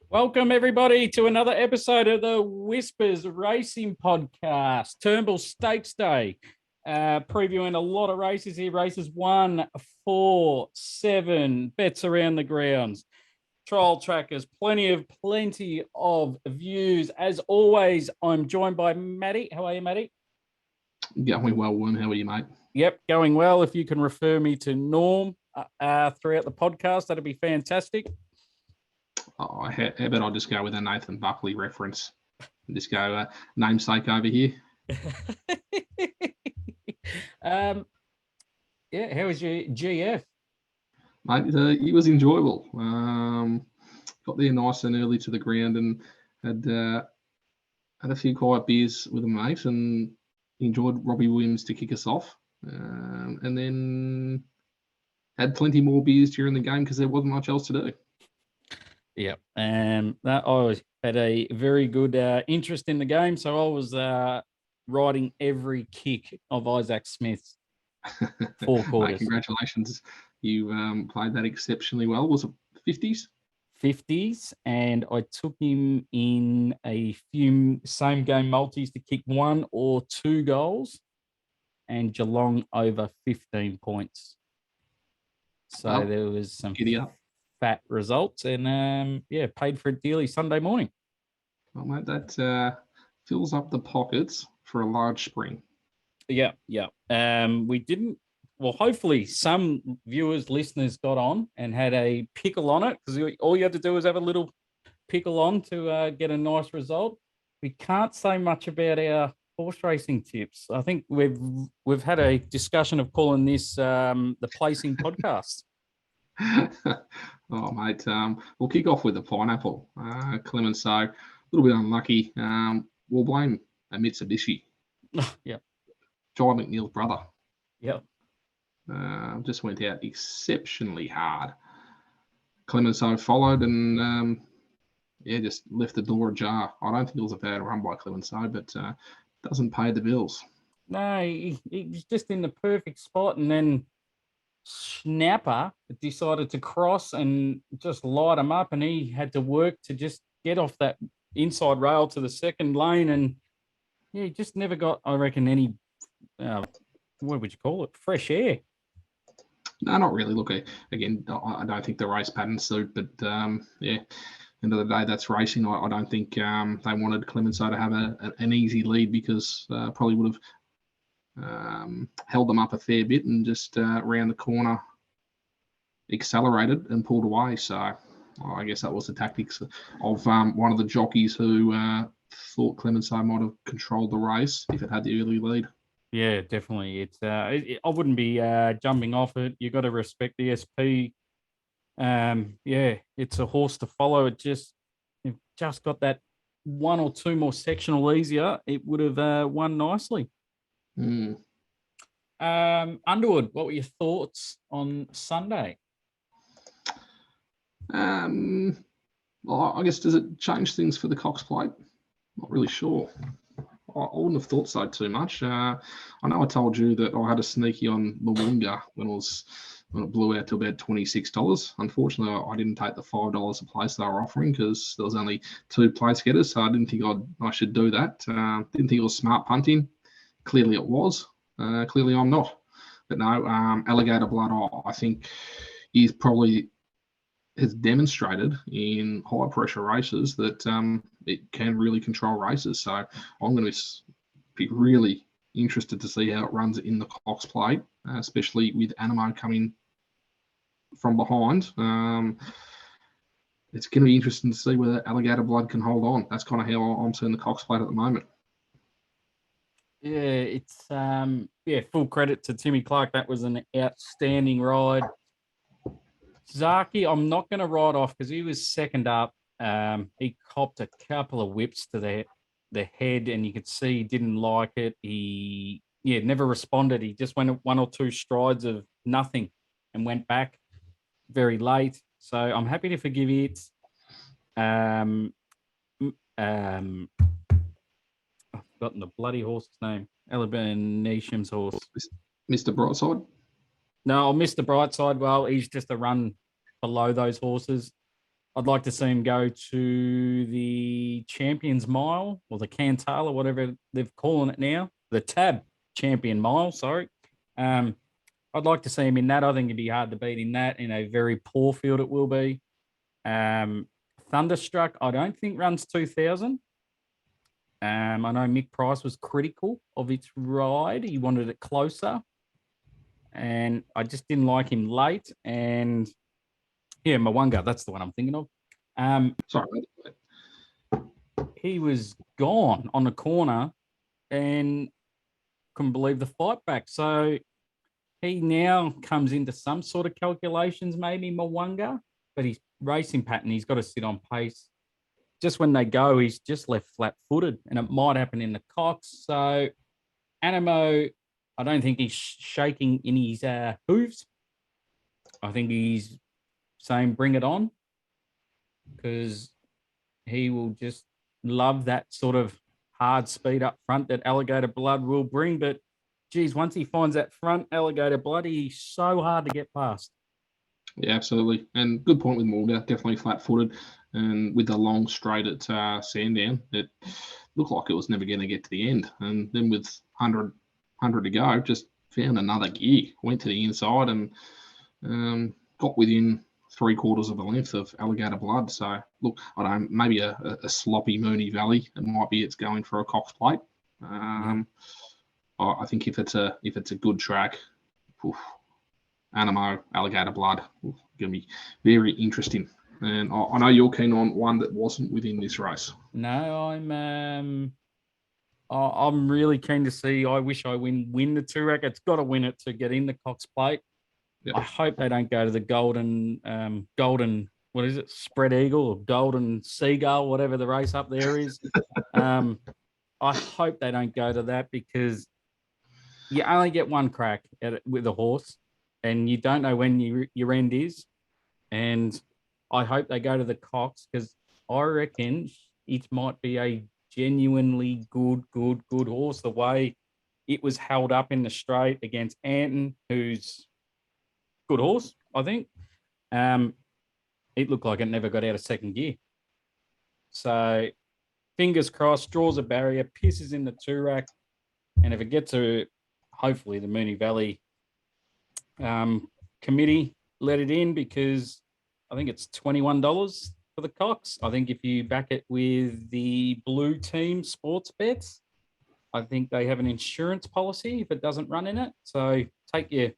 Welcome, everybody, to another episode of the Whispers Racing Podcast, Turnbull Stakes Day. Previewing a lot of races here, races 1, 4, 7, bets around the grounds, trial trackers, plenty of views. As always, I'm joined by Matty. How are you, Matty? Going well, Wim. How are you, mate? Yep, going well. If you can refer me to Norm throughout the podcast, that'd be fantastic. How about I just go with a Nathan Buckley reference and just go namesake over here? Yeah, how was your GF? Mate, it was enjoyable. Got there nice and early to the ground and had a few quiet beers with a mate and enjoyed Robbie Williams to kick us off. And then had plenty more beers during the game because there wasn't much else to do. Yeah, that I had a very good interest in the game, so I was riding every kick of Isaac Smith's 4 quarters. Mate, congratulations, you played that exceptionally well. Was it 50s? 50s, and I took him in a few same game multis to kick 1 or 2 goals, and Geelong over 15 points. So there was some fat results, and paid for it dearly Sunday morning. Well, mate, that fills up the pockets for a large spring. Yeah. We didn't. Well, hopefully some viewers, listeners got on and had a pickle on it, because all you had to do was have a little pickle on to get a nice result. We can't say much about our horse racing tips. I think we've had a discussion of calling this the placing podcast. Oh, mate, we'll kick off with the pineapple. Clemenceau, a little bit unlucky. We'll blame a Mitsubishi. Yeah. Jai McNeil's brother. Yep. Just went out exceptionally hard. Clemenceau followed and, just left the door ajar. I don't think it was a bad run by Clemenceau, but doesn't pay the bills. No, he was just in the perfect spot, and then Snapper decided to cross and just light him up, and he had to work to just get off that inside rail to the second lane, and he just never got, I reckon, any what would you call it, fresh air. No, not really. Look, again, I don't think the race pattern suit, but end of the day, that's racing. I don't think they wanted Clemenceau to have an easy lead, because probably would have held them up a fair bit and just round the corner accelerated and pulled away. So I guess that was the tactics of one of the jockeys who thought Clemenceau might have controlled the race if it had the early lead. Yeah, definitely. It's I wouldn't be jumping off it. You got to respect the SP. It's a horse to follow. It just got that 1 or 2 more sectional easier. It would have won nicely. Underwood, what were your thoughts on Sunday? Well, I guess, does it change things for the Cox Plate? Not really sure. I wouldn't have thought so too much. I know I told you that I had a sneaky on Mwunga when it blew out to about $26. Unfortunately, I didn't take the $5 a place they were offering, because there was only 2 place getters, so I didn't think I should do that. Didn't think it was smart punting. Clearly it was. Clearly I'm not. But no, Alligator Blood, I think, is probably has demonstrated in high pressure races that it can really control races. So I'm going to be really interested to see how it runs in the Cox Plate, especially with Animo coming from behind. It's going to be interesting to see whether Alligator Blood can hold on. That's kind of how I'm seeing the Cox Plate at the moment. Yeah, it's full credit to Timmy Clark. That was an outstanding ride. Zaki, I'm not going to ride off because he was second up. He copped a couple of whips to the head, and you could see he didn't like it. He never responded. He just went 1 or 2 strides of nothing and went back very late. So I'm happy to forgive it. I've forgotten the bloody horse's name. Alabama Nisham's horse. Mr. Brightside? No, Mr. Brightside. Well, he's just a run below those horses. I'd like to see him go to the Champions Mile or the Cantal or whatever they're calling it now. The Tab Champion Mile, sorry. I'd like to see him in that. I think it'd be hard to beat in that. In a very poor field, it will be. Thunderstruck, I don't think runs 2,000. I know Mick Price was critical of its ride. He wanted it closer. And I just didn't like him late. And yeah, Mwanga, that's the one I'm thinking of. Sorry. He was gone on the corner and couldn't believe the fight back. So he now comes into some sort of calculations, maybe Mwanga, but his racing pattern, he's got to sit on pace. Just when they go, he's just left flat-footed, and it might happen in the Cox. So Animo, I don't think he's shaking in his hooves. I think he's saying bring it on, because he will just love that sort of hard speed up front that Alligator Blood will bring. But, geez, once he finds that front Alligator Blood, he's so hard to get past. Yeah, absolutely. And good point with Mulder, definitely flat-footed. And with the long straight at Sandown, it looked like it was never going to get to the end. And then with 100 to go, just found another gear, went to the inside and got within 3/4 of a length of Alligator Blood. So, look, I don't know, maybe a sloppy Mooney Valley. It might be it's going for a Cox plate. I think if it's a good track, Animo, Alligator Blood, going to be very interesting. And I know you're keen on one that wasn't within this race. No, I'm really keen to see. I wish I win the Toorak. It's got to win it to get in the Cox plate. Yep. I hope they don't go to the golden, what is it, Spread Eagle or Golden Seagull, whatever the race up there is. I hope they don't go to that, because you only get one crack at it with a horse, and you don't know when your end is. And I hope they go to the Cox, because I reckon it might be a genuinely good horse. The way it was held up in the straight against Anton, who's good horse, I think. It looked like it never got out of second gear. So fingers crossed, draws a barrier, pisses in the Toorak, and if it gets to hopefully the Mooney Valley committee, let it in, because I think it's $21 for the Cox. I think if you back it with the Blue Team Sports Bets, I think they have an insurance policy if it doesn't run in it. So take your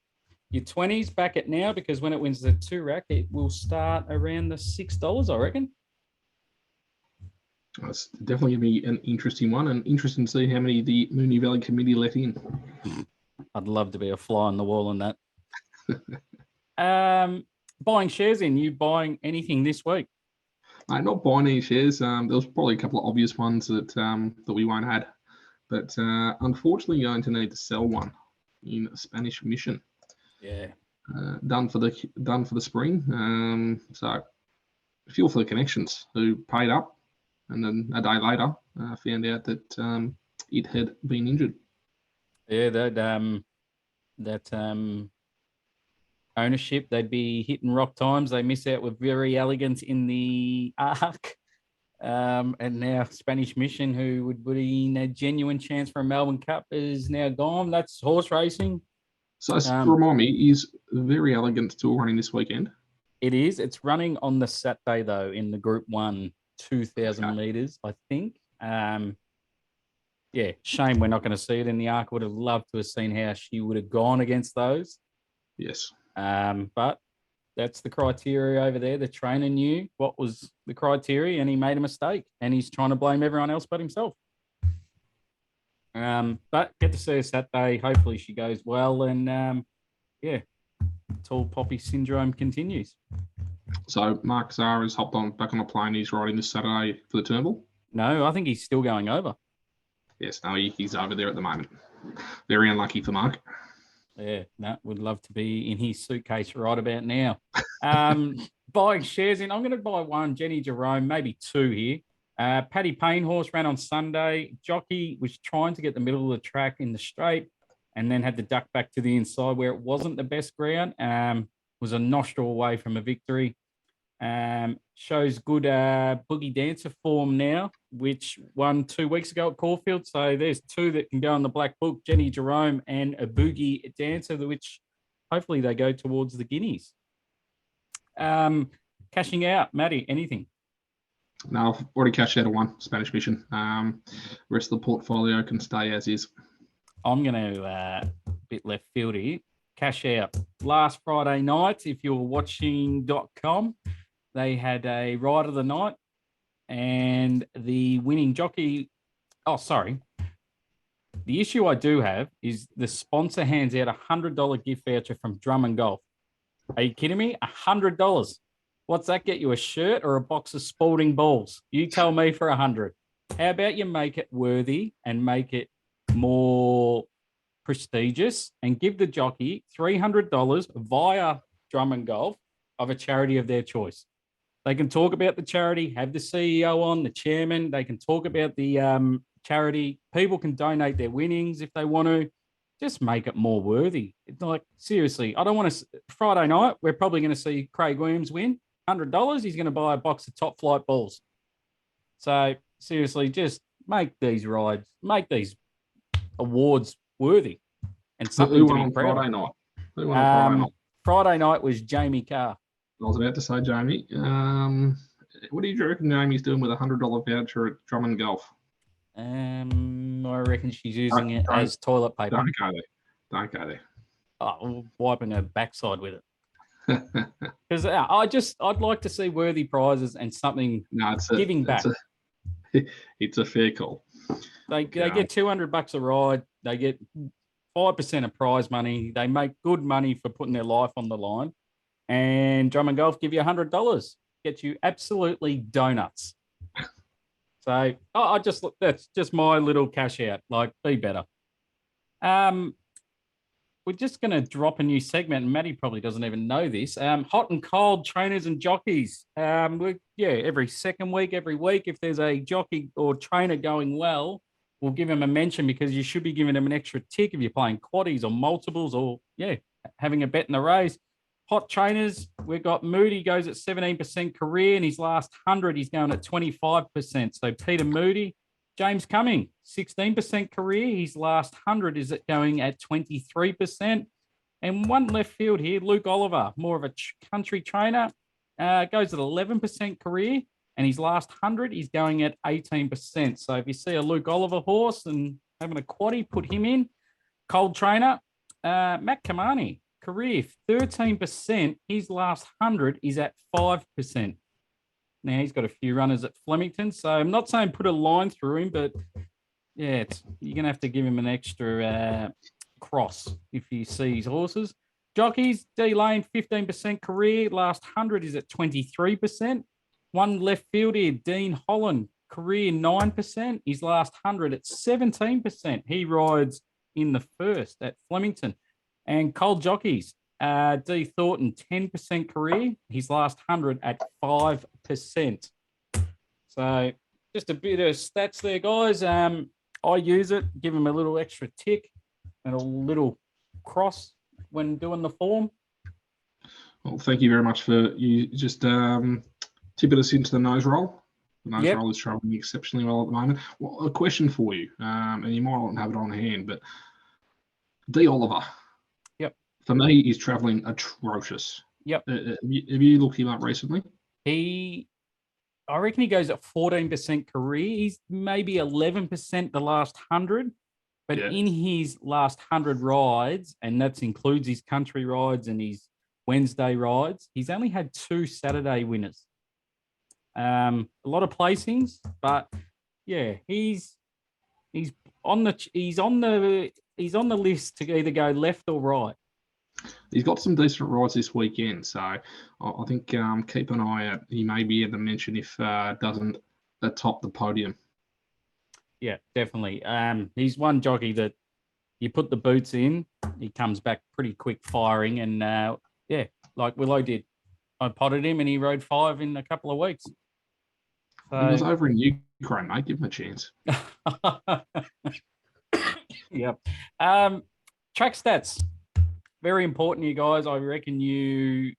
20s, back it now, because when it wins the Toorak, it will start around the $6, I reckon. It's definitely going to be an interesting one, and interesting to see how many the Mooney Valley committee let in. I'd love to be a fly on the wall on that. Buying shares in, you buying anything this week? I'm not buying any shares. There was probably a couple of obvious ones that we won't add, but unfortunately, going to need to sell one in Spanish Mission. Yeah. Done for the spring. So feel for the connections who paid up, and then a day later found out that it had been injured. Yeah, that ownership, they'd be hitting rock times. They miss out with Very Elegant in the Arc. And now Spanish Mission, who would be in a genuine chance for a Melbourne Cup, is now gone. That's horse racing. So remind me, is Very Elegant still running this weekend? It is. It's running on the Saturday, though, in the Group 1, 2,000 metres, I think. Yeah, shame we're not going to see it in the Arc. Would have loved to have seen how she would have gone against those. Yes. But that's the criteria over there. The trainer knew what was the criteria, and he made a mistake, and he's trying to blame everyone else but himself. But get to see her Saturday. Hopefully she goes well, and Tall Poppy syndrome continues. So Mark Zara's hopped back on a plane. He's riding this Saturday for the Turnbull? No, I think he's still going over. Yes, no, he's over there at the moment. Very unlucky for Mark. Yeah, would love to be in his suitcase right about now. Buying shares in, I'm going to buy one, Jenny Jerome, maybe two here. Paddy Payne horse ran on Sunday. Jockey was trying to get the middle of the track in the straight, and then had to duck back to the inside where it wasn't the best ground. Was a nostril away from a victory. Shows good boogie dancer form now, which won 2 weeks ago at Caulfield. So there's two that can go on the black book, Jenny Jerome and a boogie dancer, which hopefully they go towards the guineas. Cashing out, Matty, anything? No, I've already cashed out of one, Spanish Mission. Rest of the portfolio can stay as is. I'm going to bit left field here. Cash out. Last Friday night, if you're watching.com, they had a ride of the night and the winning jockey. Oh, sorry. The issue I do have is the sponsor hands out $100 gift voucher from Drum and Golf. Are you kidding me? $100. What's that get you? A shirt or a box of Spalding balls? You tell me for $100. How about you make it worthy and make it more prestigious and give the jockey $300 via Drum and Golf of a charity of their choice. They can talk about the charity, have the CEO on, the chairman. They can talk about the charity. People can donate their winnings if they want to. Just make it more worthy. It's like, seriously, I don't want to. Friday night, we're probably going to see Craig Williams win $100. He's going to buy a box of top flight balls. So, seriously, just make these rides, make these awards worthy and something to be proud Friday of. night? Who won on Friday night? Friday night was Jamie Carr. I was about to say Jamie. What do you reckon Jamie's doing with $100 voucher at Drum and Golf? I reckon she's using it as toilet paper. Don't go there. Don't go there. Oh, wiping her backside with it. Because I'd like to see worthy prizes and something giving back. It's a fair call. They get $200 a ride. They get 5% of prize money. They make good money for putting their life on the line. And Drum and Golf give you $100. Get you absolutely donuts. So that's just my little cash out. Like, be better. We're just going to drop a new segment, and Matty probably doesn't even know this. Hot and cold trainers and jockeys. Every second week, every week, if there's a jockey or trainer going well, we'll give him a mention because you should be giving him an extra tick if you're playing quaddies or multiples or, having a bet in the race. Hot trainers, we've got Moody goes at 17% career. In his last 100, he's going at 25%. So Peter Moody. James Cumming, 16% career. His last 100 is going at 23%. And one left field here, Luke Oliver, more of a country trainer, goes at 11% career. And his last 100, he's going at 18%. So if you see a Luke Oliver horse and having a quaddie, put him in. Cold trainer, Matt Kamani, career 13%. His last 100 is at 5%. Now he's got a few runners at Flemington. So I'm not saying put a line through him, but you're going to have to give him an extra cross if you see his horses. Jockeys, D Lane, 15% career. Last 100 is at 23%. One left field here, Dean Holland, career 9%. His last 100 at 17%. He rides in the first at Flemington. And Cold Jockeys, D Thornton, 10% career. His last 100 at 5%. So just a bit of stats there, guys. I use it, give him a little extra tick and a little cross when doing the form. Well, thank you very much for you just tipping us into the nose roll. The nose roll is traveling exceptionally well at the moment. Well, a question for you, and you might not have it on hand, but D Oliver. For me, he's travelling atrocious. Yep. Have you looked him up recently? I reckon he goes at 14% career. He's maybe 11% the last 100. But in his last 100 rides, and that includes his country rides and his Wednesday rides, he's only had 2 Saturday winners. A lot of placings, but he's on the list to either go left or right. He's got some decent rides this weekend, so I think keep an eye out. He may be able to mention if doesn't atop the podium. Yeah, definitely. He's one jockey that you put the boots in, he comes back pretty quick firing, and like Willow did. I potted him and he rode 5 in a couple of weeks. So, he was over in Ukraine, mate. Give him a chance. Yep. Track stats. Very important, you guys. I reckon you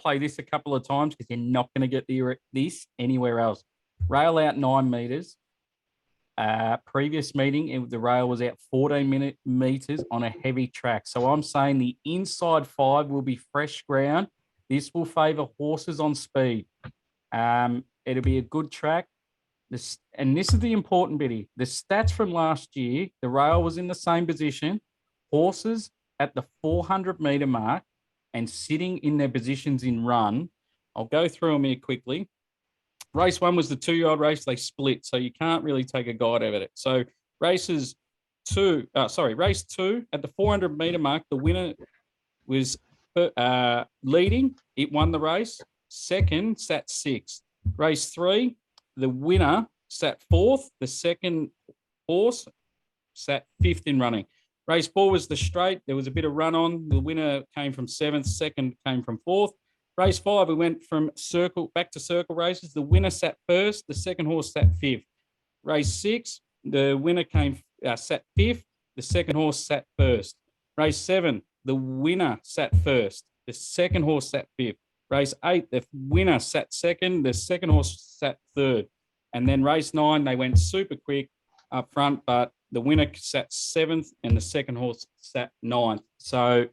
play this a couple of times because you're not going to get this anywhere else. Rail out 9 meters. Previous meeting, the rail was out 14 meters on a heavy track. So I'm saying the inside 5 will be fresh ground. This will favour horses on speed. It'll be a good track. And this is the important bit here. The stats from last year, the rail was in the same position. Horses at the 400-metre mark and sitting in their positions in run. I'll go through them here quickly. Race 1 was the 2-year-old race. They split, so you can't really take a guide over it. So race 2 at the 400-metre mark, the winner was leading. It won the race. Second, sat 6th. Race 3, the winner sat 4th. The second horse sat 5th in running. Race 4 was the straight. There was a bit of run on. The winner came from 7th. Second came from 4th. Race 5, we went from back to circle races. The winner sat 1st. The second horse sat 5th. Race 6, the winner sat 5th. The second horse sat 1st. Race 7, the winner sat 1st. The second horse sat 5th. Race 8, the winner sat 2nd. The second horse sat 3rd. And then race 9, they went super quick up front, but the winner sat 7th and the second horse sat 9th. So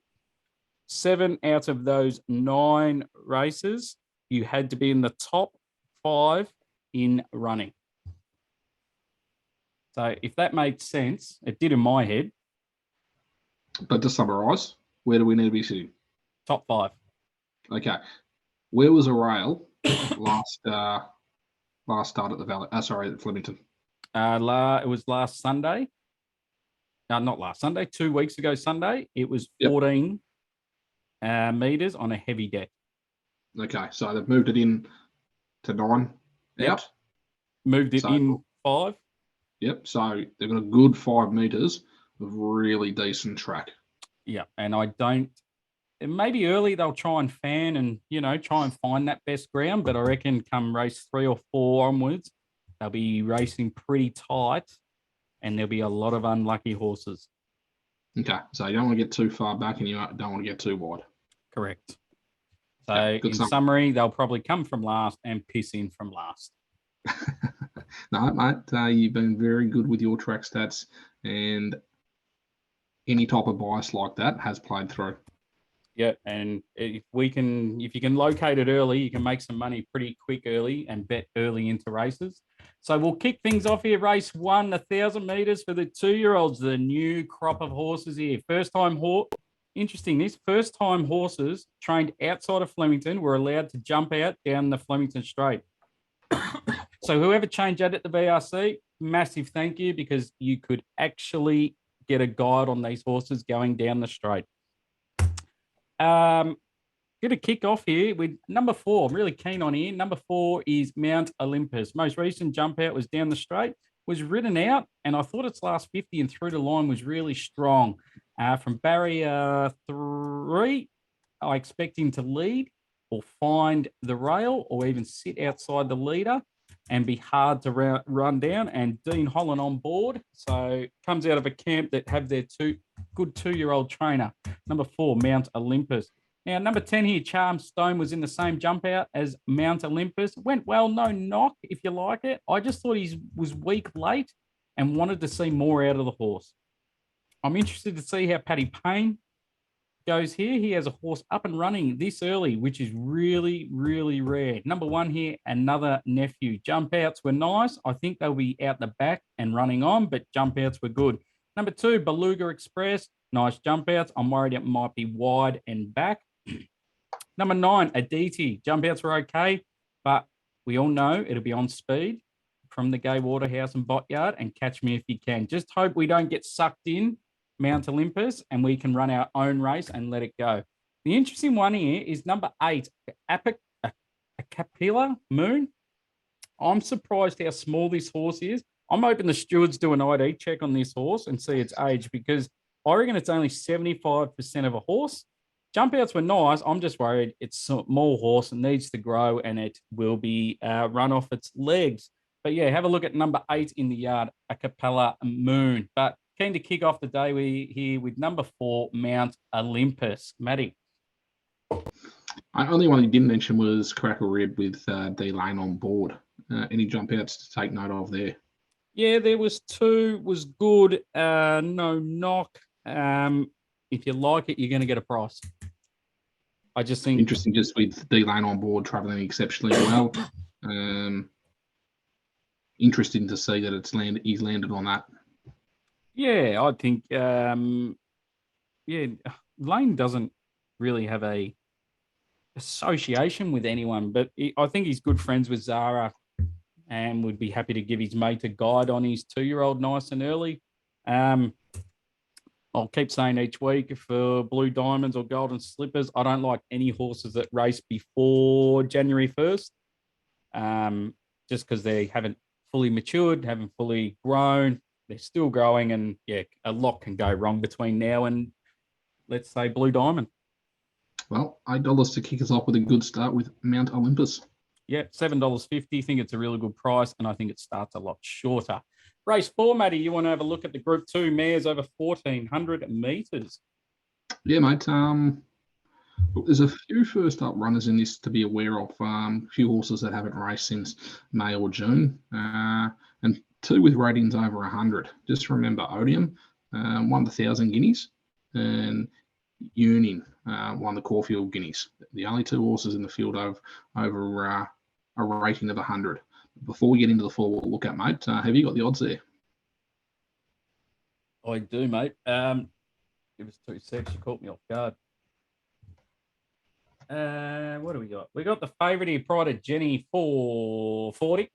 7 out of those 9 races, you had to be in the top 5 in running. So if that made sense, it did in my head. But to summarise, where do we need to be sitting? Top 5. Okay. Where was a rail last start at the Valley? At Flemington. It was last Sunday. No, not last Sunday. 2 weeks ago Sunday. It was 14 meters on a heavy deck. Okay, so they've moved it in to 9 out. Moved it in 5. Yep. So they've got a good 5 meters of really decent track. Yeah, and maybe early they'll try and fan and try and find that best ground, but I reckon come race 3 or 4 onwards, they'll be racing pretty tight, and there'll be a lot of unlucky horses. Okay, so you don't want to get too far back and you don't want to get too wide. Correct. So in summary, they'll probably come from last and piss in from last. No, mate, you've been very good with your track stats, and any type of bias like that has played through. Yeah, and if you can locate it early, you can make some money pretty quick early and bet early into races. So we'll kick things off here. Race 1, 1,000 meters for the 2-year-olds, the new crop of horses here. First time horses trained outside of Flemington were allowed to jump out down the Flemington Straight. So whoever changed that at the VRC, massive thank you, because you could actually get a guide on these horses going down the straight. Going to kick off here with number 4. I'm really keen on here. Number 4 is Mount Olympus. Most recent jump out was down the straight, was ridden out, and I thought its last 50 and through the line was really strong. From barrier 3, I expect him to lead or find the rail or even sit outside the leader and be hard to run down. And Dean Holland on board. So comes out of a camp that have their good 2-year-old trainer. Number 4, Mount Olympus. Now, number 10 here, Charm Stone, was in the same jump out as Mount Olympus. Went well, no knock, if you like it. I just thought he was weak late and wanted to see more out of the horse. I'm interested to see how Paddy Payne goes here. He has a horse up and running this early, which is really, really rare. Number 1 here, Another Nephew. Jump outs were nice. I think they'll be out the back and running on, but jump outs were good. Number 2, Beluga Express. Nice jump outs. I'm worried it might be wide and back. Number 9, Aditi. Jump outs were okay, but we all know it'll be on speed from the Gay Waterhouse and Botyard, and catch me if you can. Just hope we don't get sucked in Mount Olympus and we can run our own race and let it go. The interesting one here is number 8, Capilla Moon. I'm surprised how small this horse is. I'm hoping the stewards do an ID check on this horse and see its age, because I reckon it's only 75% of a horse. Jump outs were nice. I'm just worried it's a small horse and needs to grow, and it will be run off its legs. But yeah, have a look at number 8 in the yard, Capella Moon. But keen to kick off the day here with number 4, Mount Olympus. Matty. Only one he didn't mention was Crackle Rib with D Lane on board. Any jump outs to take note of there? Yeah, there was two. Was good. No knock. If you like it, you're going to get a price. I just think Interesting, just with D Lane on board, travelling exceptionally well. Interesting to see that he's landed on that. Yeah, I think Lane doesn't really have a association with anyone, but I think he's good friends with Zara and would be happy to give his mate a guide on his 2-year-old nice and early. I'll keep saying each week for Blue Diamonds or Golden Slippers, I don't like any horses that race before January 1st, just because they haven't fully matured, haven't fully grown. They're still growing, and yeah, a lot can go wrong between now and, let's say, Blue Diamond. Well, $8 to kick us off with a good start with Mount Olympus. Yeah, $7.50. Think it's a really good price, and I think it starts a lot shorter. Race 4, Matty, you want to have a look at the Group 2 mares over 1,400 metres? Yeah, mate. There's a few first up runners in this to be aware of. A few horses that haven't raced since May or June, and two with ratings over 100. Just remember Odium won the 1,000 guineas, and Yearning won the Caulfield guineas. The only two horses in the field over a rating of 100. Before we get into the four, we'll look at, mate. Have you got the odds there? I do, mate. Give us 2 seconds. You caught me off guard. What do we got? We got the favourite here, Pride of Jenny, $4.40.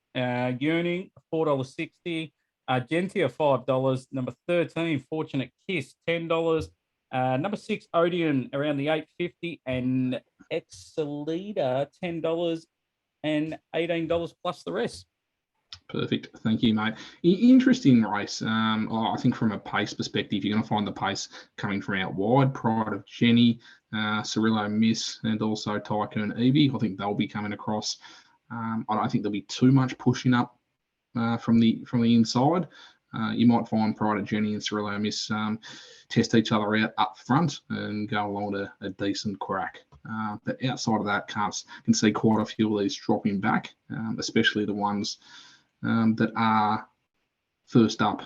Yearning, $4.60. Argentia, $5. Number 13, Fortunate Kiss, $10. Number 6, Odeon, around the $8.50. And Excelida, $10 and $18 plus the rest. Perfect. Thank you, mate. Interesting race. I think from a pace perspective, you're going to find the pace coming from out wide. Pride of Jenny, Cirillo Miss, and also Tycoon Evie. I think they'll be coming across. I don't think there'll be too much pushing up from the inside. You might find Pride of Jenny and Cirillo Miss test each other out up front and go along to a decent crack. But outside of that, can see quite a few of these dropping back, especially the ones that are first up.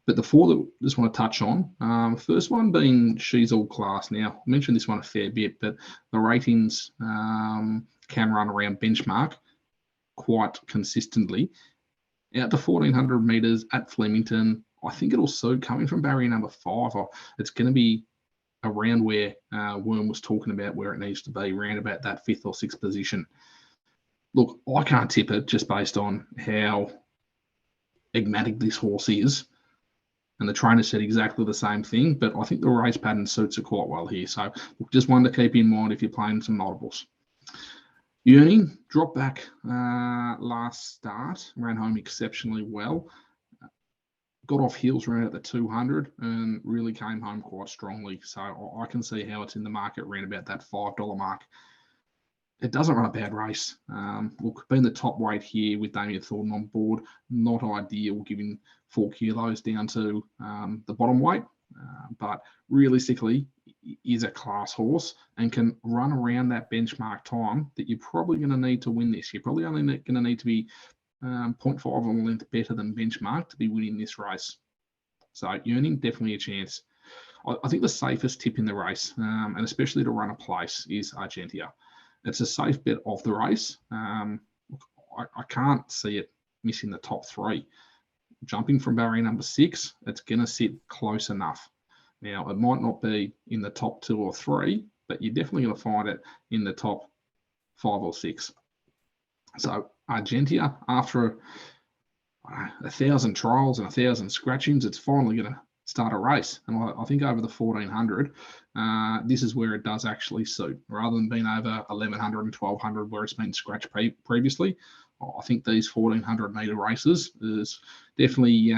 But the four that I just want to touch on, first one being She's All Class. Now, I mentioned this one a fair bit, but the ratings can run around benchmark quite consistently. Out to 1,400 metres at Flemington, I think it'll suit coming from barrier number 5. It's going to be around where Worm was talking about, where it needs to be, around about that 5th or 6th position. Look, I can't tip it just based on how enigmatic this horse is. And the trainer said exactly the same thing, but I think the race pattern suits it quite well here. So just one to keep in mind if you're playing some multiples. Yearning dropped back last start, ran home exceptionally well. Got off heels around at the 200 and really came home quite strongly. So I can see how it's in the market around about that $5 mark. It doesn't run a bad race. Look, being the top weight here with Damien Thornton on board, not ideal, giving 4 kilos down to the bottom weight. But realistically, is a class horse and can run around that benchmark time that you're probably going to need to win this. You're probably only going to need to be 0.5 on a length better than benchmark to be winning this race. So Yearning, definitely a chance. I think the safest tip in the race, and especially to run a place, is Argentia. It's a safe bet of the race. I can't see it missing the top 3. Jumping from barrier number 6, it's going to sit close enough. Now, it might not be in the top 2 or 3, but you're definitely going to find it in the top 5 or 6. So Argentia, after 1,000 trials and 1,000 scratchings, it's finally going to start a race. And I think over the 1,400, this is where it does actually suit. Rather than being over 1,100 and 1,200 where it's been scratched previously, I think these 1,400 metre races is definitely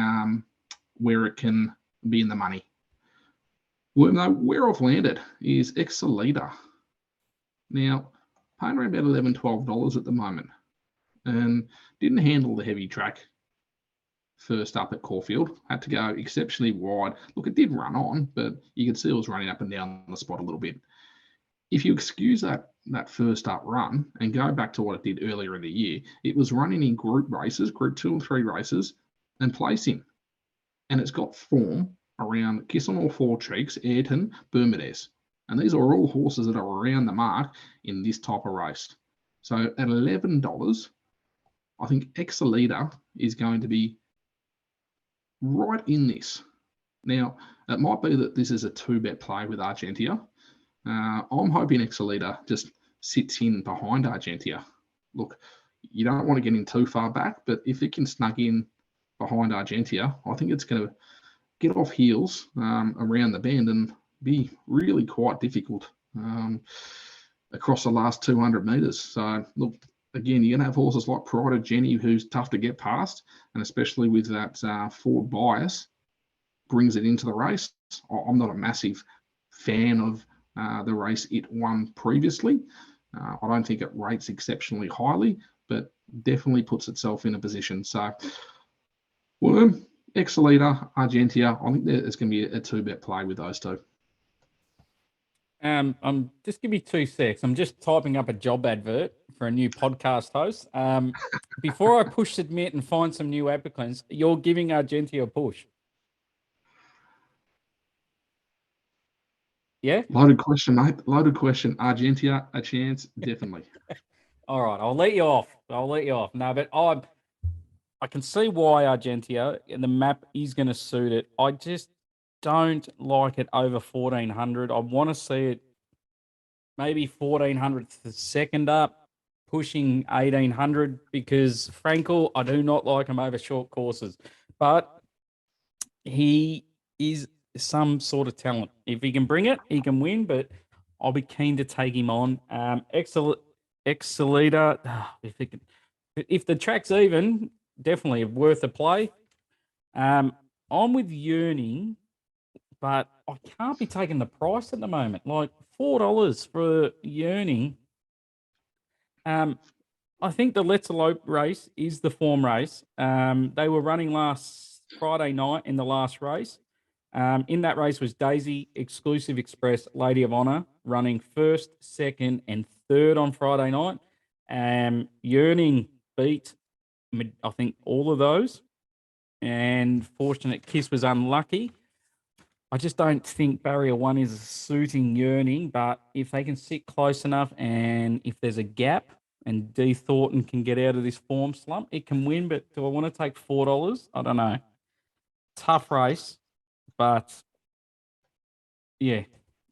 where it can be in the money. Where I've landed is Excelida. Now, paying around about $11, $12 at the moment, and didn't handle the heavy track first up at Caulfield. Had to go exceptionally wide. Look, it did run on, but you could see it was running up and down the spot a little bit. if you excuse that first up run and go back to what it did earlier in the year, it was running in group races, group 2 and 3 races, and placing. And it's got form around Kiss on All Four Cheeks, Ayrton, Bermudez. And these are all horses that are around the mark in this type of race. So at $11, I think Exalita is going to be right in this. Now, it might be that this is a 2-bet play with Argentia. I'm hoping Exalita just sits in behind Argentia. Look, you don't want to get in too far back, but if it can snug in behind Argentia, I think it's going to get off heels around the bend and be really quite difficult across the last 200 metres. So, look, again, you're going to have horses like Pride of Jenny, who's tough to get past, and especially with that forward bias, brings it into the race. I'm not a massive fan of the race it won previously. I don't think it rates exceptionally highly, but definitely puts itself in a position. So, Worm, Exalita, Argentia, I think there's going to be a 2-bet play with those two. Just give me 2 secs. I'm just typing up a job advert for a new podcast host. Before I push submit and find some new applicants, you're giving Argentia a push. Yeah? Loaded question, mate. Loaded question. Argentia, a chance? Definitely. All right, I'll let you off. No, but I can see why Argentia and the map is going to suit it. I just don't like it over 1,400. I want to see it maybe 1,400 to the second up, pushing 1,800 because Frankel, I do not like him over short courses, but he is some sort of talent. If he can bring it, he can win, but I'll be keen to take him on. Exalita, if the track's even, definitely worth a play. I'm with Yearning, but I can't be taking the price at the moment. Like $4 for Yearning. I think the Let's Elope race is the form race. They were running last Friday night in the last race. In that race was Daisy, Exclusive Express, Lady of Honor, running first, second, and third on Friday night. Yearning beat, I think, all of those. And Fortunate Kiss was unlucky. I just don't think Barrier 1 is suiting Yearning, but if they can sit close enough and if there's a gap and D. Thornton can get out of this form slump, it can win. But do I want to take $4? I don't know. Tough race, but yeah,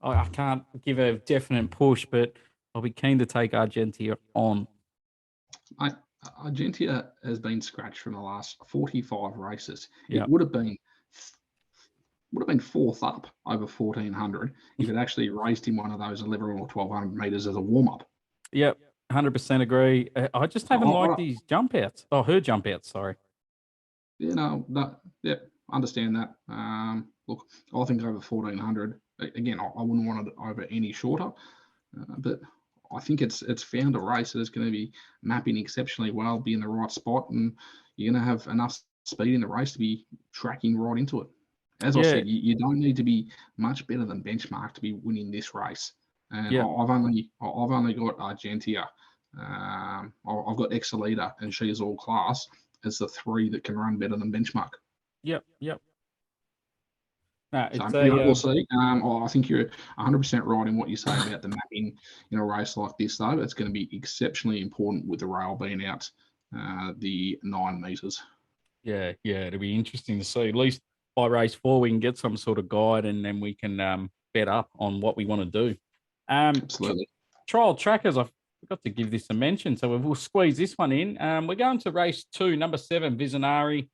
I can't give a definite push, but I'll be keen to take Argentia on. Argentia has been scratched from the last 45 races. Yep. It would have been fourth up over 1,400 if it actually raced in one of those 11 or 1,200 metres as a warm-up. Yep, 100% agree. I just haven't liked these jump outs. Oh, her jump outs, sorry. Understand that. Look, I think over 1,400, again, I wouldn't want it over any shorter, but I think it's found a race that is going to be mapping exceptionally well, be in the right spot, and you're going to have enough speed in the race to be tracking right into it. As I said, you don't need to be much better than benchmark to be winning this race. And I've only got Argentia. I've got Exalita, and she is all class as the 3 that can run better than benchmark. Yep. No, we'll see. I think you're 100% right in what you say about the mapping in a race like this, though. It's going to be exceptionally important with the rail being out the 9 metres. Yeah, it'll be interesting to see. At least by race 4, we can get some sort of guide, and then we can bet up on what we want to do. Absolutely. Trial trackers, I forgot to give this a mention, so we'll squeeze this one in. We're going to race 2, number 7, Visionary.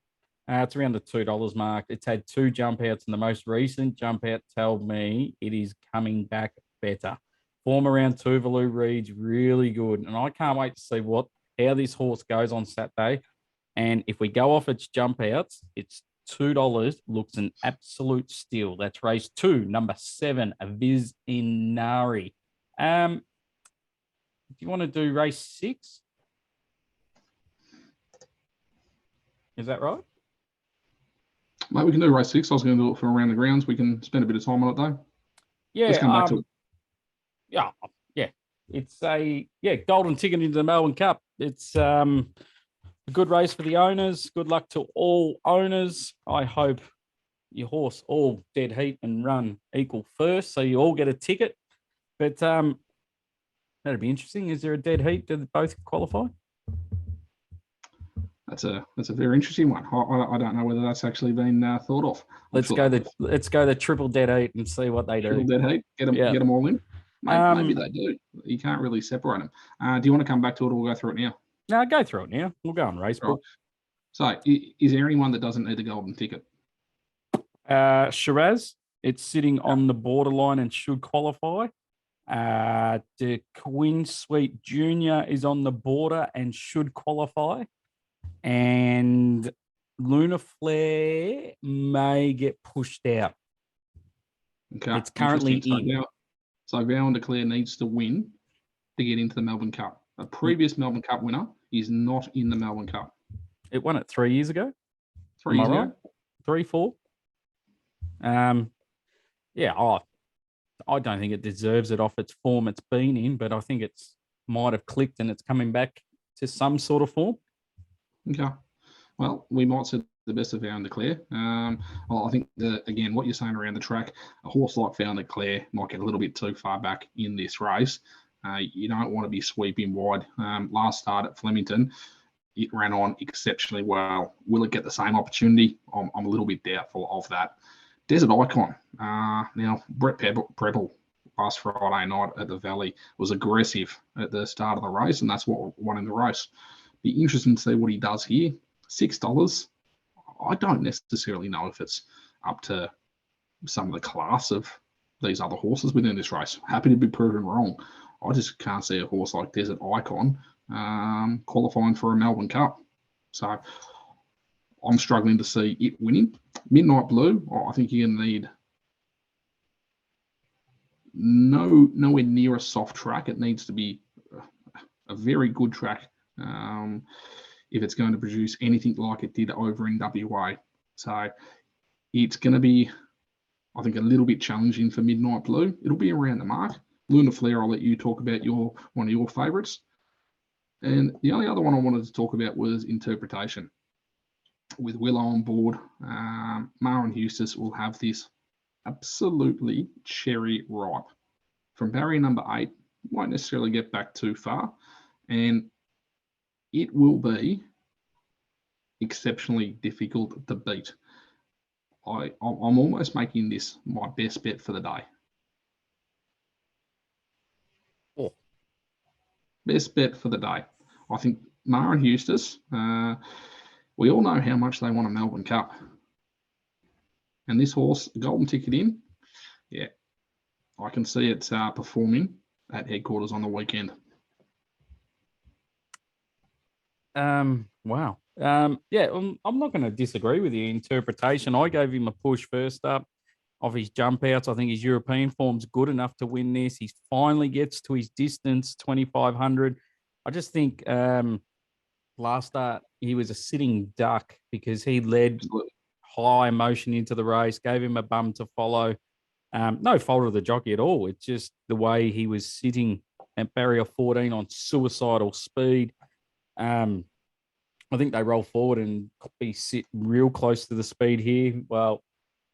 It's around the $2 mark. It's had 2 jump outs, and the most recent jump out told me it is coming back better. Form around Tuvalu reads really good, and I can't wait to see how this horse goes on Saturday. And if we go off its jump outs, it's $2. Looks an absolute steal. That's race 2, number 7, Visionary. Do you want to do race 6? Is that right? Mate, we can do race 6. I was going to do it for around the grounds. We can spend a bit of time on it, though. Yeah. Let's come back to it. Yeah, yeah. It's a golden ticket into the Melbourne Cup. It's a good race for the owners. Good luck to all owners. I hope your horse all dead heat and run equal first, so you all get a ticket. But that'd be interesting. Is there a dead heat? Do they both qualify? That's a very interesting one. I don't know whether that's actually been thought of. Let's go the triple dead heat and see what they triple do. dead heat. Get them all in. Maybe they do. You can't really separate them. Do you want to come back to it, or we'll go through it now? No, go through it now. We'll go on race book. Right. So, is there anyone that doesn't need a golden ticket? Shiraz, it's sitting on the borderline and should qualify. The Queen Sweet Junior is on the border and should qualify. And Lunar Flare may get pushed out. Okay. It's currently in. So Vow and Declare needs to win to get into the Melbourne Cup. A previous Melbourne Cup winner is not in the Melbourne Cup. It won it 3 years ago. 3 years ago? 3, 4. I don't think it deserves it off its form it's been in, but I think it's might have clicked and it's coming back to some sort of form. Okay. Well, we might see the best of Vow and Declare. I think again, what you're saying around the track, a horse like Vow and Declare might get a little bit too far back in this race. You don't want to be sweeping wide. Last start at Flemington, it ran on exceptionally well. Will it get the same opportunity? I'm a little bit doubtful of that. Desert Icon. Now, Brett Preble last Friday night at the Valley was aggressive at the start of the race, and that's what won in the race. Be interesting to see what he does here. $6. I don't necessarily know if it's up to some of the class of these other horses within this race. Happy to be proven wrong. I just can't see a horse like Desert Icon qualifying for a Melbourne Cup. So I'm struggling to see it winning. Midnight Blue, I think you're going to need nowhere near a soft track. It needs to be a very good track if it's going to produce anything like it did over in WA. So it's going to be, I think, a little bit challenging for Midnight Blue. It'll be around the mark. Lunar Flare, I'll let you talk about one of your favourites. And the only other one I wanted to talk about was Interpretation. With Willow on board, Maren Eustace will have this absolutely cherry ripe. From barrier number 8, won't necessarily get back too far, and it will be exceptionally difficult to beat. I'm almost making this my best bet for the day. Oh. Best bet for the day. I think Maren Eustace, we all know how much they want a Melbourne Cup. And this horse, golden ticket in, yeah, I can see it performing at headquarters on the weekend. Wow. I'm not going to disagree with your interpretation. I gave him a push first up of his jump outs. I think his European form's good enough to win this. He finally gets to his distance, 2,500. I just think last start he was a sitting duck because he led high emotion into the race, gave him a bum to follow. No fault of the jockey at all. It's just the way he was sitting at barrier 14 on suicidal speed. I think they roll forward and be sit real close to the speed here. Well,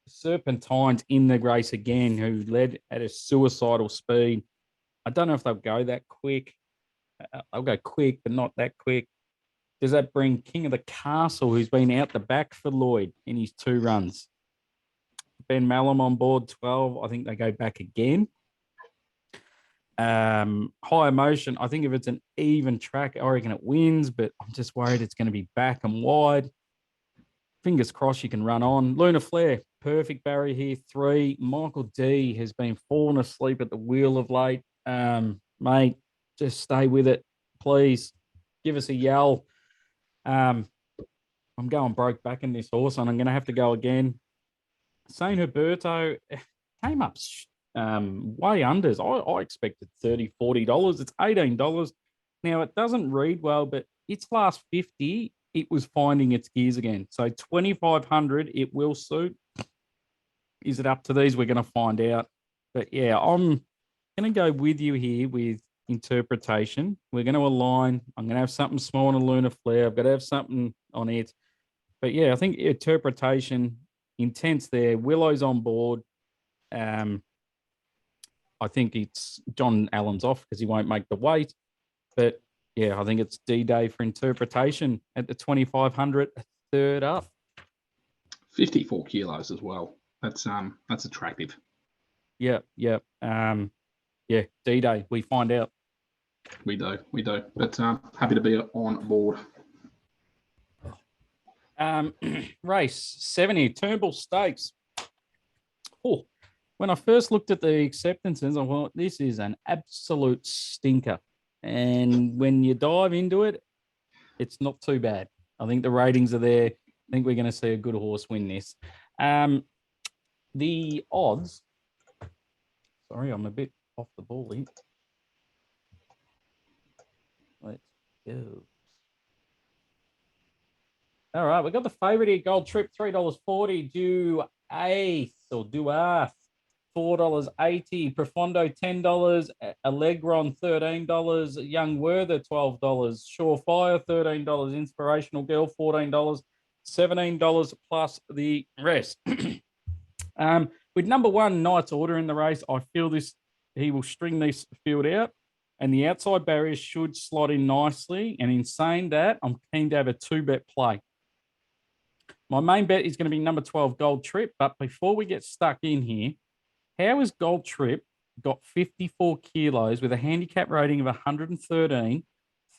Serpentine's in the race again, who led at a suicidal speed. I don't know if they'll go that quick. They'll go quick, but not that quick. Does that bring King of the Castle, who's been out the back for Lloyd in his 2 runs? Ben Mallam on board, 12. I think they go back again. High Emotion, I think if it's an even track, I reckon it wins, but I'm just worried it's going to be back and wide. Fingers crossed you can run on. Lunar Flare, perfect barrier here, 3. Michael D has been falling asleep at the wheel of late. Mate, just stay with it, please. Give us a yell. I'm going broke back in this horse, and I'm going to have to go again. Saint Huberto came up way unders. I expected $30, $40. It's $18. Now, it doesn't read well, but its last 50, it was finding its gears again. So 2,500, it will suit. Is it up to these? We're going to find out. But yeah, I'm going to go with you here with interpretation. We're going to align. I'm going to have something small on a lunar flare. I've got to have something on it. But yeah, I think interpretation, intense there. Willow's on board. I think it's John Allen's off because he won't make the weight. But yeah, I think it's D-Day for interpretation at the 2,500, third up. 54 kilos as well. That's attractive. Yeah. Yeah, D-Day. We find out. We do. But happy to be on board. Race 70, Turnbull Stakes. Oh, when I first looked at the acceptances, I thought this is an absolute stinker. And when you dive into it, it's not too bad. I think the ratings are there. I think we're going to see a good horse win this. The odds. Sorry, I'm a bit off the ball here. Let's go. All right, we got the favourite here, Gold Trip, $3.40. Due eighth or Duath, $4.80. Profondo, $10. Allegron, $13. Young Werther, $12. Surefire, $13. Inspirational Girl, $14. $17 plus the rest. With number one, Knight's Order in the race, I feel he will string this field out, and the outside barriers should slot in nicely. And in saying that, I'm keen to have a 2-bet play. My main bet is going to be number 12, Gold Trip. But before we get stuck in here, how has Gold Trip got 54 kilos with a handicap rating of 113,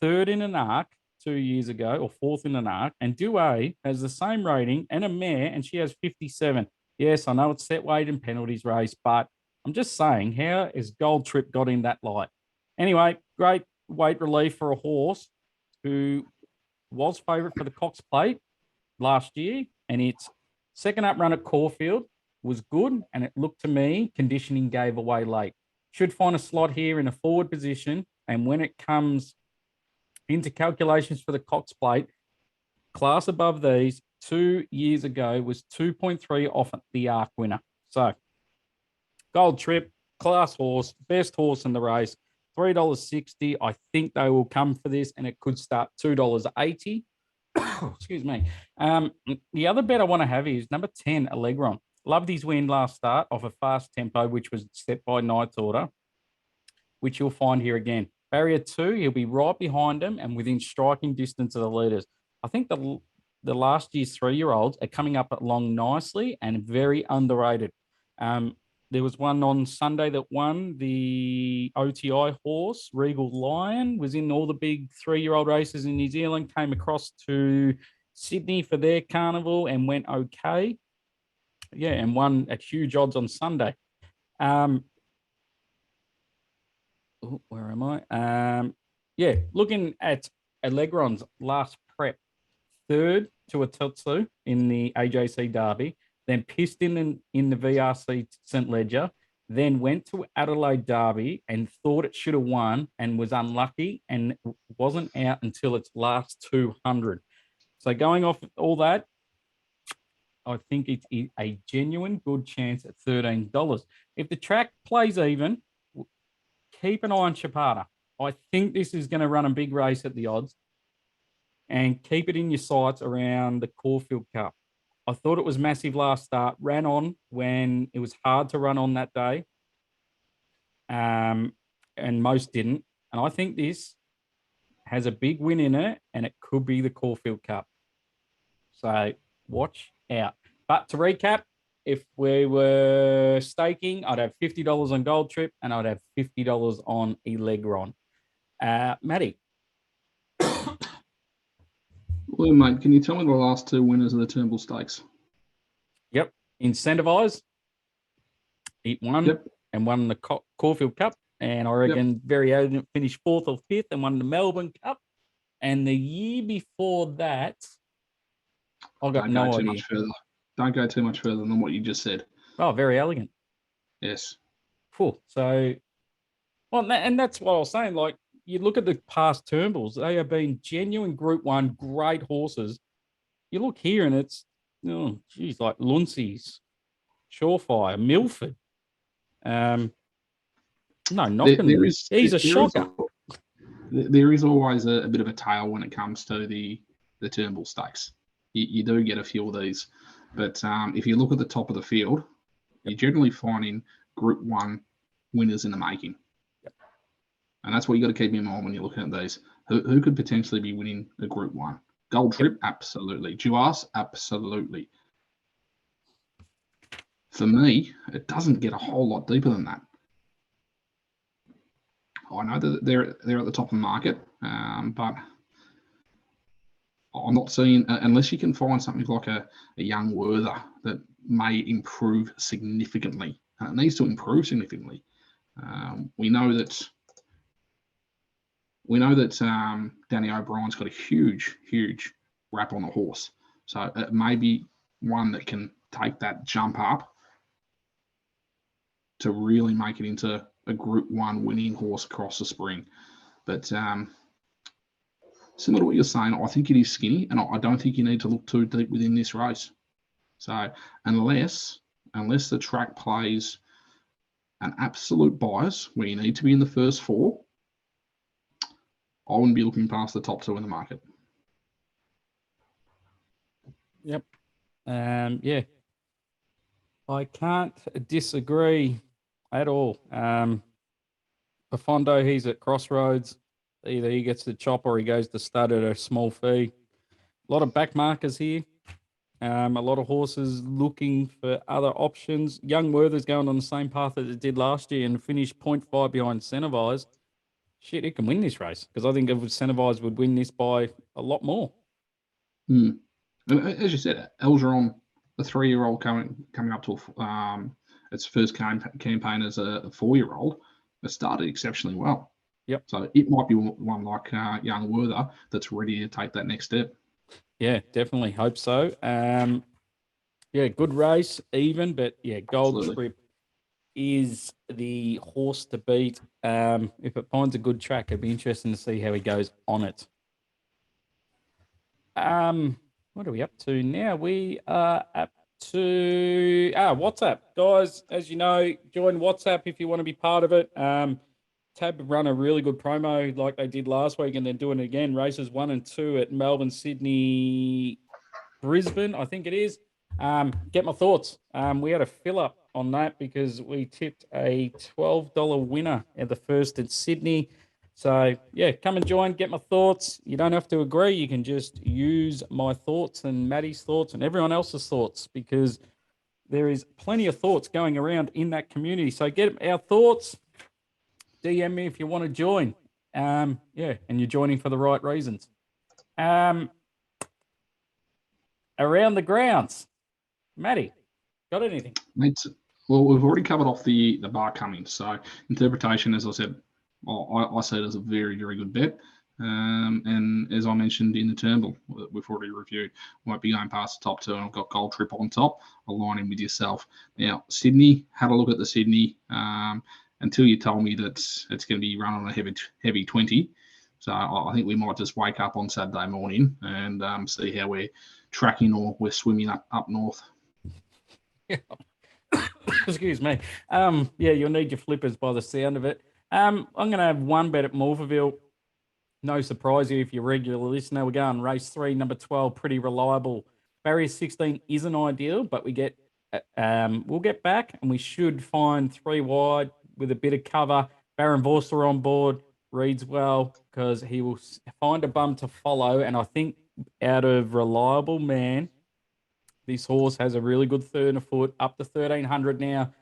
third in an arc 2 years ago, or fourth in an arc, and Douay has the same rating and a mare, and she has 57. Yes, I know it's set weight and penalties race, but I'm just saying, how has Gold Trip got in that light? Anyway, great weight relief for a horse who was favourite for the Cox Plate last year, and its second up run at Caulfield was good, and it looked to me conditioning gave away late. Should find a slot here in a forward position, and when it comes into calculations for the Cox Plate, class above these 2 years ago was 2.3 off the Arc winner. So, Gold Trip, class horse, best horse in the race, $3.60. I think they will come for this, and it could start $2.80. Excuse me. The other bet I want to have is number 10, Allegron. Loved his win last start off a fast tempo, which was set by Knight's Order, which you'll find here again. Barrier 2, he'll be right behind him and within striking distance of the leaders. I think the last year's 3-year-olds are coming up along nicely and very underrated. There was one on Sunday that won, the OTI horse, Regal Lion, was in all the big 3-year-old races in New Zealand, came across to Sydney for their carnival and went okay. Yeah, and won at huge odds on Sunday. Where am I? Yeah, looking at Allegron's last prep, third to a Tutsu in the AJC Derby, then pissed in the VRC St. Ledger, then went to Adelaide Derby and thought it should have won and was unlucky and wasn't out until its last 200. So going off all that, I think it's a genuine good chance at $13. If the track plays even, keep an eye on Chapada. I think this is going to run a big race at the odds, and keep it in your sights around the Caulfield Cup. I thought it was massive last start, ran on when it was hard to run on that day, and most didn't. And I think this has a big win in it, and it could be the Caulfield Cup. So watch out. But to recap, if we were staking, I'd have $50 on Gold Trip, and I'd have $50 on Allegron. Matty. Well, mate, can you tell me the last 2 winners of the Turnbull Stakes? Yep. Incentivize. It won and won the Caulfield Cup. And I reckon Very Elegant finished 4th or 5th and won the Melbourne Cup. And the year before that, I got no idea. Don't go too much further than what you just said. Oh, Very Elegant. Yes. Cool. So, well, and that's what I was saying. Like, you look at the past Turnbulls, they have been genuine Group 1, great horses. You look here and it's, oh, geez, like Luncey's, Surefire, Milford. No, knocking. He's a shocker. There is always a bit of a tail when it comes to the Turnbull stakes. You do get a few of these, but if you look at the top of the field, you're generally finding Group 1 winners in the making. Yep. And that's what you got to keep in mind when you're looking at these. Who could potentially be winning a Group 1? Gold Trip, absolutely. Duas, absolutely. For me, it doesn't get a whole lot deeper than that. I know that they're at the top of the market, but I'm not seeing, unless you can find something like a young Werther that may improve significantly. It needs to improve significantly. We know that Danny O'Brien's got a huge rap on the horse. So it may be one that can take that jump up to really make it into a Group 1 winning horse across the spring. But similar to what you're saying, I think it is skinny, and I don't think you need to look too deep within this race. So unless the track plays an absolute bias where you need to be in the first 4, I wouldn't be looking past the top 2 in the market. Yep. Yeah. I can't disagree at all. Profondo, he's at crossroads. Either he gets the chop or he goes to stud at a small fee. A lot of back markers here. A lot of horses looking for other options. Young Werther's going on the same path that it did last year and finished 0.5 behind Centervise. Shit, he can win this race because I think if Centervise would win this by a lot more. And as you said, Allegron, the 3-year-old coming up to its first campaign as a 4-year-old, it started exceptionally well. Yep. So it might be one like young Werther that's ready to take that next step. Yeah, definitely hope so. Yeah, good race, even, but yeah, Gold Absolutely. Trip is the horse to beat. If it finds a good track, it'd be interesting to see how he goes on it. What are we up to now? We are up to WhatsApp. Guys, as you know, join WhatsApp if you want to be part of it. Tab run a really good promo like they did last week, and they're doing it again. Races 1 and 2 at Melbourne, Sydney, Brisbane, I think it is. Get my thoughts. We had a fill up on that because we tipped a $12 winner at the first in Sydney. So, yeah, come and join, get my thoughts. You don't have to agree. You can just use my thoughts and Maddie's thoughts and everyone else's thoughts because there is plenty of thoughts going around in that community. So get our thoughts. DM me if you want to join. And you're joining for the right reasons. Around the grounds. Matty, got anything? Well, we've already covered off the bar coming. So interpretation, as I said, I see it as a very, very good bet. And as I mentioned in the Turnbull, we've already reviewed, won't be going past the top 2, and I've got Gold Trip on top, aligning with yourself. Now, Sydney, had a look at the Sydney until you told me that it's going to be run on a heavy 20. So I think we might just wake up on Saturday morning and see how we're tracking or we're swimming up north. Excuse me. You'll need your flippers by the sound of it. I'm going to have one bet at Morphettville. No surprise here if you're a regular listener. We're going race 3, number 12, pretty reliable. Barrier 16 isn't ideal, but we'll get back and we should find 3 wide with a bit of cover. Baron Vorster on board, reads well because he will find a bum to follow. And I think out of reliable man, this horse has a really good third and a foot, up to 1,300 now.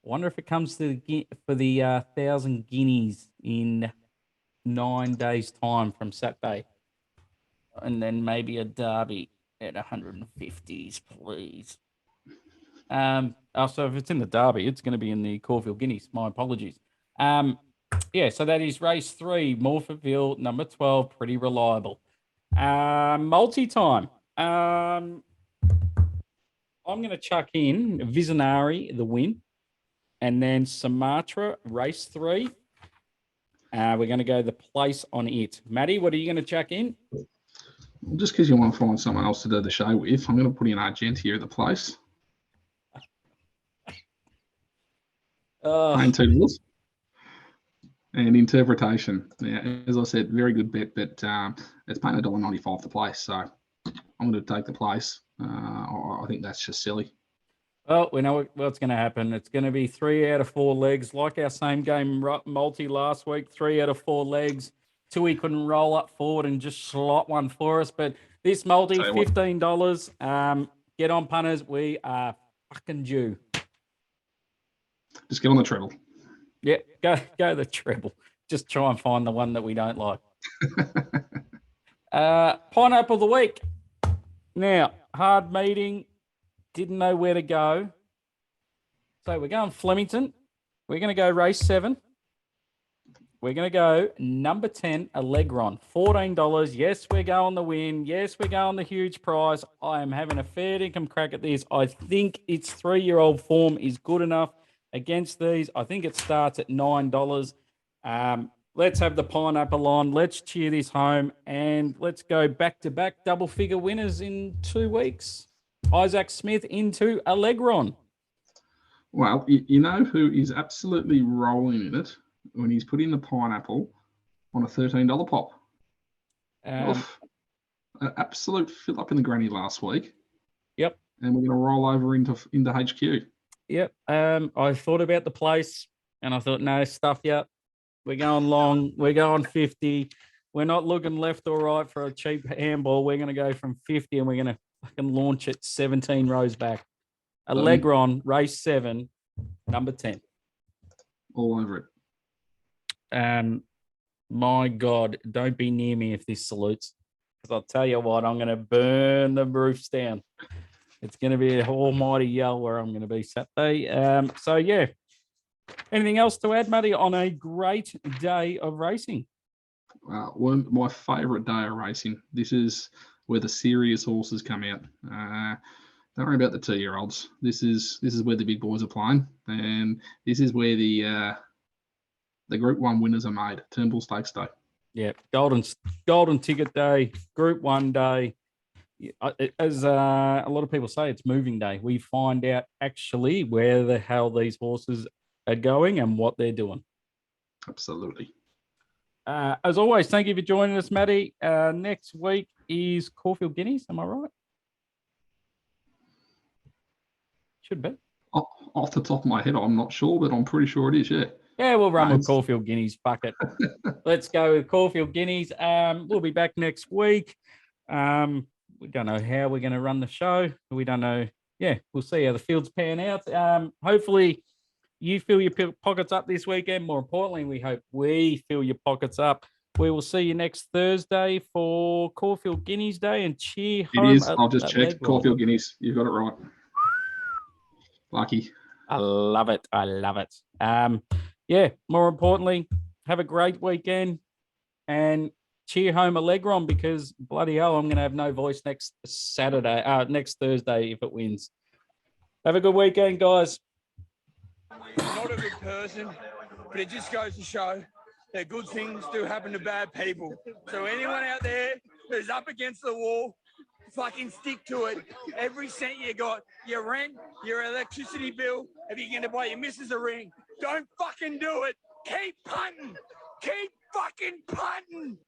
I wonder if it comes to for the 1,000 guineas in 9 days' time from Saturday. And then maybe a derby at 150s, please. So if it's in the derby, it's going to be in the Caulfield Guineas. My apologies. So that is race 3, Morphettville, number 12, pretty reliable. Multi-time. I'm going to chuck in Visionary, the win, and then Sumatra, race 3. We're going to go the place on it. Matty, what are you going to chuck in? Just because you want to find someone else to do the show with, I'm going to put in Argentia at the place. Paying $2. and interpretation. Yeah, as I said, very good bet, but it's paying $1.95 to place. So I'm going to take the place. I think that's just silly. Well, we know what's going to happen. It's going to be 3 out of 4 legs, like our same game multi last week. 3 out of 4 legs. Tui couldn't roll up forward and just slot one for us. But this multi, $15. Get on, punters. We are fucking due. Just get on the treble. Yeah, go the treble. Just try and find the one that we don't like. Pineapple of the week. Now, hard meeting. Didn't know where to go. So we're going Flemington. We're going to go race 7. We're going to go number 10, Allegron, $14. Yes, we're going the win. Yes, we're going the huge prize. I am having a fair income crack at this. I think its 3-year-old form is good enough against these. I think it starts at $9. Let's have the pineapple on. Let's cheer this home, and let's go back-to-back double-figure winners in 2 weeks. Isaac Smith into Allegron. Well, you know who is absolutely rolling in it when he's putting the pineapple on a $13 pop? An absolute fill up in the granny last week. Yep. And we're going to roll over into HQ. Yep. I thought about the place, and I thought, no, stuff you up. We're going long. We're going 50. We're not looking left or right for a cheap handball. We're going to go from 50, and we're going to fucking launch it 17 rows back. Allegron, race 7, number 10. All over it. My God, don't be near me if this salutes. Because I'll tell you what, I'm going to burn the roofs down. It's going to be an almighty yell where I'm going to be Saturday. So, yeah. Anything else to add, Matty, on a great day of racing? My favourite day of racing. This is where the serious horses come out. Don't worry about the 2-year-olds. This is where the big boys are playing, and this is where the Group 1 winners are made. Turnbull Stakes Day. Yeah, golden ticket day, Group 1 day. As a lot of people say, it's moving day. We find out actually where the hell these horses are going and what they're doing. Absolutely. As always, thank you for joining us, Matty. Next week is Caulfield Guineas. Am I right? Should be. Off the top of my head, I'm not sure, but I'm pretty sure it is, yeah. Yeah, we'll run with Caulfield Guineas. Fuck it. Let's go with Caulfield Guineas. We'll be back next week. We don't know how we're going to run the show. We don't know. Yeah, we'll see how the fields pan out. Hopefully, you fill your pockets up this weekend. More importantly, we hope we fill your pockets up. We will see you next Thursday for Caulfield Guineas Day and cheer home. It is. I've just checked. Caulfield Guineas. You've got it right. Lucky. I love it. Yeah, more importantly, have a great weekend and cheer home Allegron, because bloody hell, I'm going to have no voice next Thursday if it wins. Have a good weekend, guys. Not a good person, but it just goes to show that good things do happen to bad people. So anyone out there who's up against the wall, fucking stick to it. Every cent you got, your rent, your electricity bill, if you're going to buy your missus a ring, don't fucking do it. Keep punting. Keep fucking punting.